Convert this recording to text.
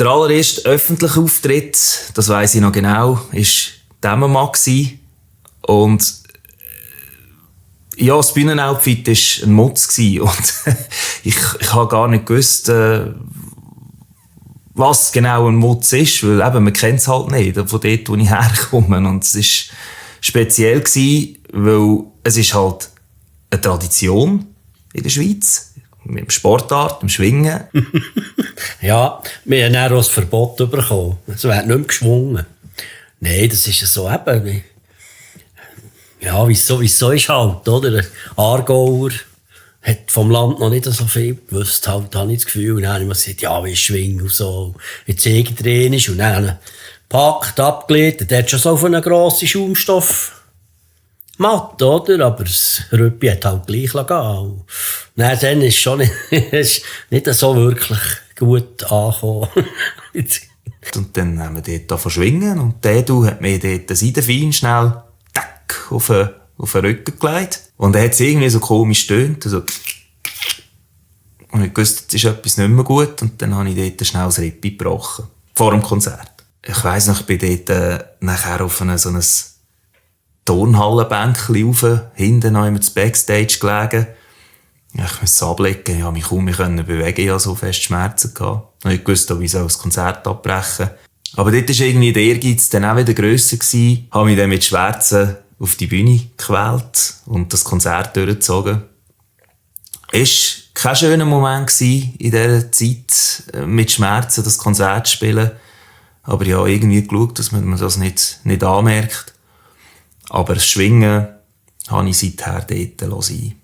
Der allererste öffentliche Auftritt, das weiss ich noch genau, war Dämmermann. Und ja, das Bühnenoutfit war ein Mutz. Und ich habe gar nicht gewusst, was genau ein Mutz ist, weil eben, man kennt es halt nicht, von dort, wo ich herkomme. Und es war speziell, weil es ist halt eine Tradition in der Schweiz. Mit dem Sportart, dem Schwingen. Ja, wir haben auch das Verbot bekommen. Es wird nicht mehr geschwungen. Nein, das ist ja so eben. Ja, wieso ist halt, oder? Der Aargauer hat vom Land noch nicht so viel gewusst, halt, habe ich das Gefühl. Und dann habe ich mir gesagt, ja, wie schwingen und so. Jetzt drin ist und dann gepackt, abgelegt. Der hat schon so auf eine grosse Schaumstoff. Matt, oder? Aber das Rüppi hat halt gleich gehen. Nein, dann ist schon nicht so wirklich gut angekommen. Und dann haben wir dort verschwingen und der hat mir dort den Seidenfein schnell auf den Rücken gelegt. Und er hat es irgendwie so komisch tönt. Also, und ich wusste, jetzt ist etwas nicht mehr gut. Und dann habe ich dort schnell das Rippi gebrochen. Vor dem Konzert. Ich weiss noch, ich bin dort nachher auf so ein Turnhallenbänkchen rauf, hinten noch immer das Backstage gelegen. Ja, ich musste es ablegen, ja, mich kaum bewegen, ich hatte so fest Schmerzen gehabt. Ich wusste, wie ich das Konzert abbrechen. Aber dort war irgendwie der Ehrgeiz dann auch wieder grösser gewesen. Ich habe mich dann mit Schmerzen auf die Bühne gequält und das Konzert durchgezogen. Es war kein schöner Moment gewesen, in dieser Zeit, mit Schmerzen das Konzert zu spielen. Aber ja, irgendwie geschaut, dass man das nicht anmerkt. Aber das Schwingen habe ich seither dort sein.